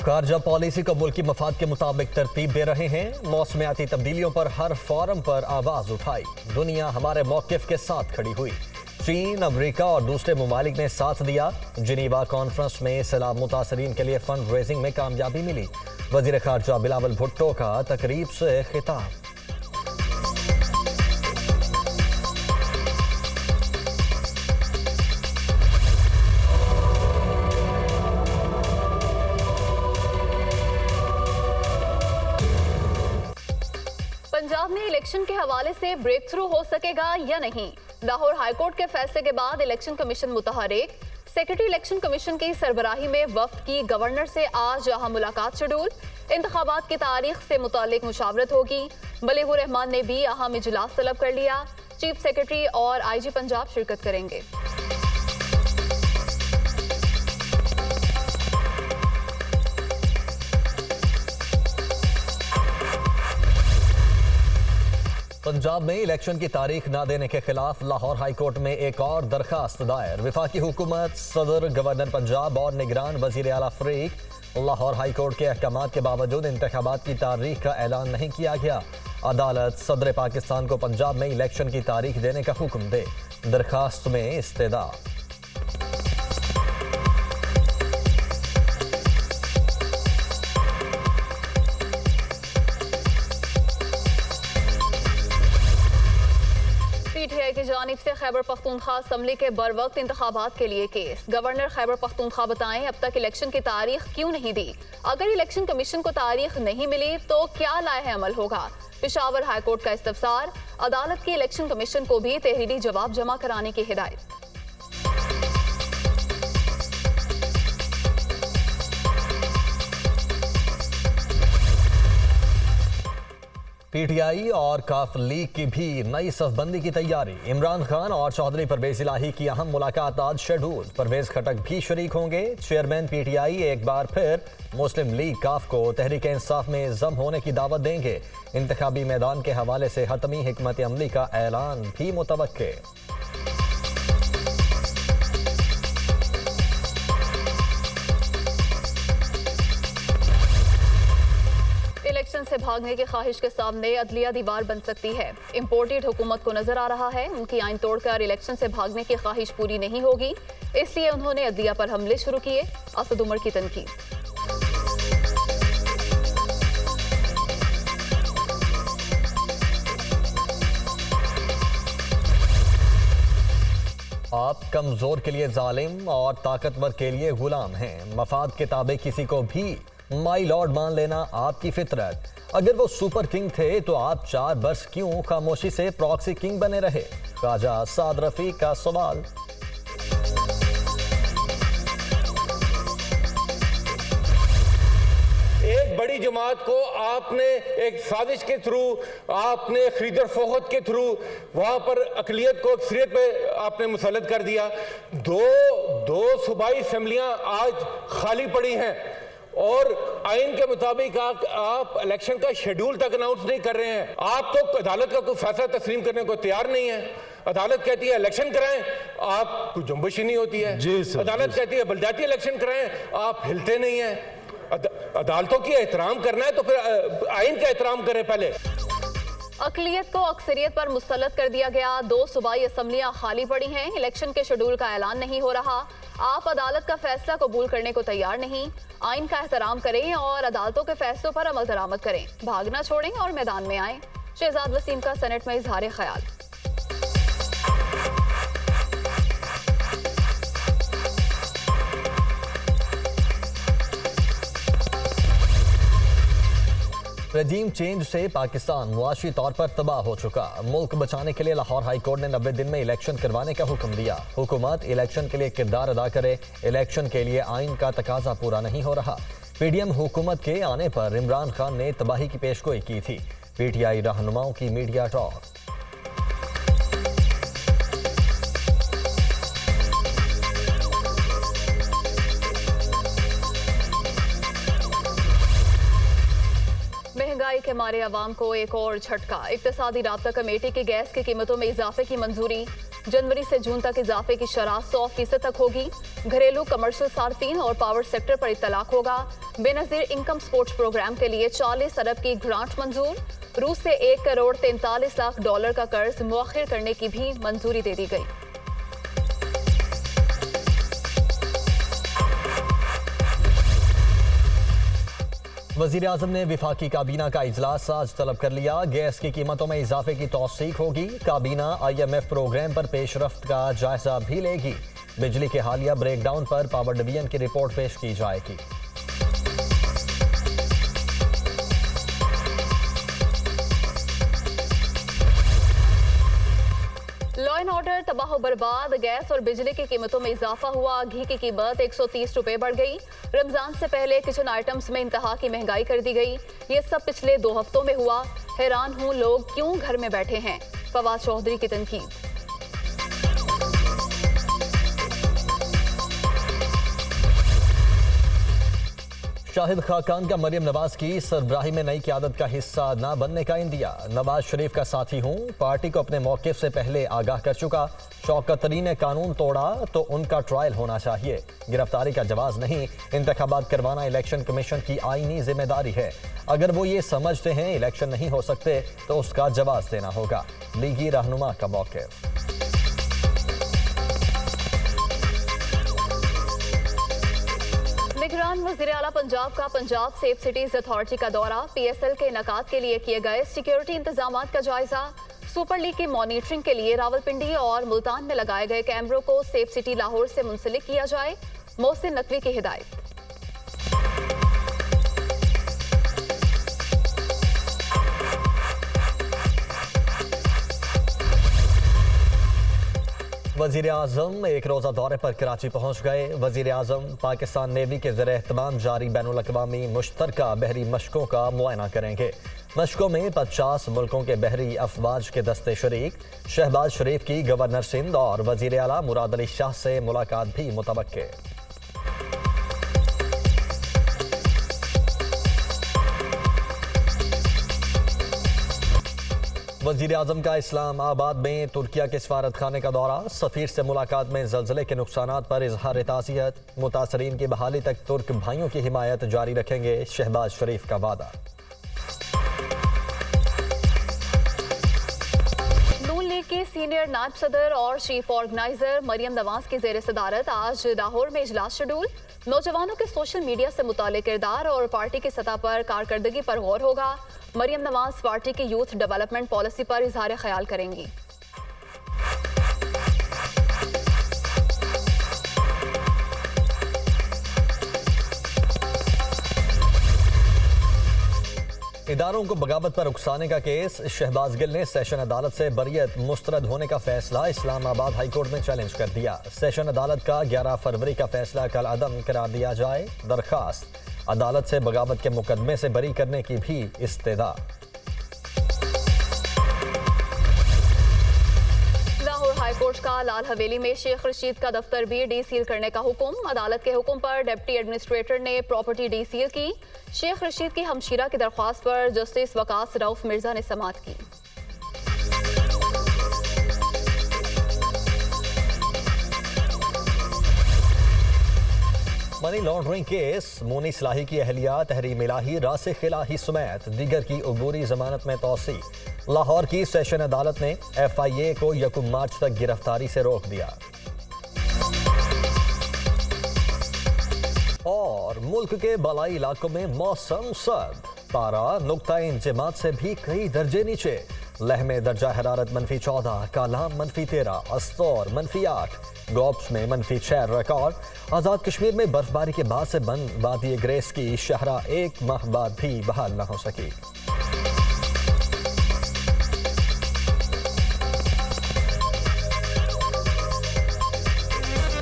खारजा policy को मुल्की मफाद के मुताबिक तरतीब दे रहे हैं। मौसमियाती तब्दीलियों पर हर फोरम पर आवाज उठाई। दुनिया हमारे मौकिफ के साथ खड़ी हुई। चीन, अमेरिका और दूसरे ममालिक ने साथ दिया। जिनीवा कॉन्फ्रेंस में सैलाब मुतासरीन के लिए फंड रेजिंग में कामयाबी मिली। वजीर खारजा बिलावल भुट्टो का तकरीब से खिताब। पंजाब में इलेक्शन के हवाले से ब्रेक थ्रू हो सकेगा या नहीं? लाहौर हाईकोर्ट के फैसले के बाद इलेक्शन कमीशन मुतहरिक। सेक्रेटरी इलेक्शन कमीशन की सरबराही में वफ्द की गवर्नर से आज अहम मुलाकात शेड्यूल। इंतखाबात की तारीख से मुतालिक मुशावरत होगी। बलीगुर रहमान ने भी अहम इजलास तलब कर लिया। चीफ सेक्रेटरी और IG पंजाब शिरकत करेंगे। पंजाब में इलेक्शन की तारीख न देने के खिलाफ लाहौर हाईकोर्ट में एक और दरखास्त दायर। वफाकी हुकूमत, सदर, गवर्नर पंजाब और निगरान वजीर आला फरीक। लाहौर हाईकोर्ट के अहकामात के बावजूद इंतखाबात की तारीख का ऐलान नहीं किया गया। अदालत सदर पाकिस्तान को पंजाब में इलेक्शन की तारीख देने का हुक्म दे। दरखास्त में इस्तेदा। PTI की जानिब से खैबर पख्तूनख्वा असम्बली के बर वक्त इंतखाबात के लिए केस। गवर्नर खैबर पख्तूनख्वा बताएं, अब तक इलेक्शन की तारीख क्यों नहीं दी? अगर इलेक्शन कमीशन को तारीख नहीं मिली तो क्या लाए अमल होगा? पेशावर हाईकोर्ट का इस्तफसार। अदालत की इलेक्शन कमीशन को भी तहरीरी जवाब जमा कराने की हिदायत। PTI और काफ लीग की भी नई सफबंदी की तैयारी। इमरान खान और चौधरी परवेज इलाही की अहम मुलाकात आज शेड्यूल। परवेज खटक भी शरीक होंगे। चेयरमैन PTI एक बार फिर मुस्लिम लीग काफ को तहरीक इंसाफ में जम होने की दावत देंगे। इंतखाबी मैदान के हवाले से हतमी हिकमत अमली का ऐलान भी मुतवक्के। इलेक्शन से भागने की ख्वाहिश के सामने अदलिया दीवार बन सकती है। इम्पोर्टेड हुकूमत को नजर आ रहा है उनकी आइन तोड़कर इलेक्शन से भागने की ख्वाहिश पूरी नहीं होगी, इसलिए उन्होंने अदलिया पर हमले शुरू किए। असद उमर की तनकीद। आप कमजोर के लिए जालिम और ताकतवर के लिए गुलाम हैं। मफाद के ताबे किसी को भी माई लॉर्ड मान लेना आपकी फितरत। अगर वो सुपर किंग थे तो आप 4 बरस क्यों खामोशी से प्रॉक्सी किंग बने रहे? ख्वाजा साद रफी का सवाल। एक बड़ी जमात को आपने एक साजिश के थ्रू, आपने खरीदर फोहत के थ्रू वहां पर अकलियत को अक्सरियत पे आपने मुसल्लत कर दिया। दो सूबाई असेंबलियां आज खाली पड़ी हैं और आइन के मुताबिक आप इलेक्शन का शेड्यूल तक अनाउंस नहीं कर रहे हैं। आप तो अदालत का कोई फैसला तस्लीम करने को तैयार नहीं है। अदालत कहती है इलेक्शन कराएं, आप कोई जुम्बश ही नहीं होती है। अदालत कहती है बलदियाती इलेक्शन कराएं, आप हिलते नहीं हैं। अदालतों की एहतराम करना है तो फिर आइन का एहतराम करें पहले। अकलियत को अक्सरियत पर मुसल्लत कर दिया गया। 2 सूबाई असम्बलियां खाली पड़ी हैं। इलेक्शन के शेड्यूल का ऐलान नहीं हो रहा। आप अदालत का फैसला कबूल करने को तैयार नहीं। आइन का एहतराम करें और अदालतों के फैसलों पर अमल दरामद करें। भागना छोड़ें और मैदान में आएं। शहजाद वसीम का सेनेट में इजहार ख्याल। रजीम चेंज से पाकिस्तान मुआशी तौर पर तबाह हो चुका। मुल्क बचाने के लिए लाहौर हाईकोर्ट ने 90 दिन में इलेक्शन करवाने का हुक्म दिया। हुकूमत इलेक्शन के लिए किरदार अदा करे। इलेक्शन के लिए आइन का तकाजा पूरा नहीं हो रहा। PDM हुकूमत के आने पर इमरान खान ने तबाही की पेशगोई की थी। PTI रहनुमाओं की मीडिया टॉक। महंगाई के मारे अवाम को एक और झटका। इक्तिसादी राब्ता कमेटी की गैस की कीमतों में इजाफे की मंजूरी। जनवरी से जून तक इजाफे की शरह 100% तक होगी। घरेलू कमर्शियल सार्फिन और पावर सेक्टर पर इतलाक होगा। बेनजीर इनकम सपोर्ट प्रोग्राम के लिए 40 अरब की ग्रांट मंजूर। रूस से $1 करोड़ 43 लाख का कर्ज मुअख्खर करने की भी मंजूरी दे दी गई। वजीर आजम ने विफाकी काबीना का इजलास आज तलब कर लिया। गैस की कीमतों में इजाफे की तौसीक होगी। काबीना IMF प्रोग्राम पर पेशरफ्त का जायजा भी लेगी। बिजली के हालिया ब्रेकडाउन पर पावर डिवीजन की रिपोर्ट पेश की जाएगी। लॉ एंड ऑर्डर तबाह बर्बाद। गैस और बिजली की कीमतों में इजाफा हुआ। घी की कीमत 130 रुपए बढ़ गई। रमजान से पहले किचन आइटम्स में इंतहा की महंगाई कर दी गई। ये सब पिछले 2 हफ्तों में हुआ। हैरान हूं लोग क्यों घर में बैठे हैं। फवाद चौधरी की तनकीद। शाहिद खाकान का मरियम नवाज की सरबराही में नई क़यादत का हिस्सा न बनने का इंदिया। नवाज शरीफ का साथी हूं, पार्टी को अपने मौक़िफ़ से पहले आगाह कर चुका। शौकत तरीन ने कानून तोड़ा तो उनका ट्रायल होना चाहिए। गिरफ्तारी का जवाब नहीं, इंतखाबात करवाना इलेक्शन कमीशन की आईनी जिम्मेदारी है। अगर वो ये समझते हैं इलेक्शन नहीं हो सकते तो उसका जवाब देना होगा। लीगी रहनुमा का मौक़िफ़। निगरान वज़ीर आला पंजाब का पंजाब सेफ सिटीज अथॉरिटी का दौरा। PSL के इनेकाद के लिए किए गए सिक्योरिटी इंतजामात का जायजा। सुपर लीग की मॉनिटरिंग के लिए रावलपिंडी और मुल्तान में लगाए गए कैमरों को सेफ सिटी लाहौर से मुंसलिक किया जाए। मोहसिन नकवी की हिदायत। वजीर आजम एक रोज़ा दौरे पर कराची पहुंच गए। वजीर आजम पाकिस्तान नेवी के ज़रिए एहतमाम जारी बैनुल अक़वामी मुश्तरका बहरी मशकों का मुआयना करेंगे। मशकों में 50 मुल्कों के बहरी अफवाज के दस्ते शरीक। शहबाज शरीफ की गवर्नर सिंध और वजीर आला मुराद अली शाह से मुलाकात भी मुतवक्के। वज़ीर आज़म का इस्लामाबाद में तुर्किया के सफारत खाने का दौरा। सफ़ीर से मुलाकात में ज़लज़ले के नुकसानात पर इजहार ताज़ियत। मुतासरीन की बहाली तक तुर्क भाइयों की हिमायत जारी रखेंगे, शहबाज शरीफ का वादा। नून लीग की सीनियर नायब सदर और चीफ ऑर्गेनाइजर मरियम नवाज की ज़ेर सदारत आज लाहौर में इजलास शेड्यूल। नौजवानों के सोशल मीडिया से मुताल्लिक़ किरदार और पार्टी की सतह पर कारकर्दगी पर गौर होगा। मरियम नवाज पार्टी की यूथ डेवलपमेंट पॉलिसी पर इजहार ख्याल करेंगी। इदारों को बगावत पर उकसाने का केस। शहबाज गिल ने सेशन अदालत से बरियत मुस्तरद होने का फैसला इस्लामाबाद हाई कोर्ट में चैलेंज कर दिया। सेशन अदालत का 11 फरवरी का फैसला कल अदम करार दिया जाए। दरखास्त अदालत से बगावत के मुकदमे से बरी करने की भी इस्तेदा। लाहौर हाई कोर्ट का लाल हवेली में शेख रशीद का दफ्तर भी डीसील करने का हुक्म। अदालत के हुक्म पर डिप्टी एडमिनिस्ट्रेटर ने प्रॉपर्टी डीसील की। शेख रशीद की हमशीरा की दरख्वास्त पर जस्टिस वकास रऊफ मिर्जा ने समाअत की। Money laundering case. मोनी सलाही की अहलिया तहरीम इलाही, रासिख इलाही समेत दीगर की अबूरी जमानत में तौसी। लाहौर की सेशन अदालत ने FIA को 1 मार्च तक गिरफ्तारी से रोक दिया। और मुल्क के बालाई इलाकों में मौसम सर्द। पारा नुक्ता इंजमात से भी कई दर्जे नीचे। लेह में दर्जा हरारत -14, कालाम -13, अस्तौर -8, गोप्स में -6 रिकॉर्ड। आज़ाद कश्मीर में बर्फबारी के बाद से बंद वादी ग्रेस की शहरा 1 माह बाद भी बहाल न हो सकी।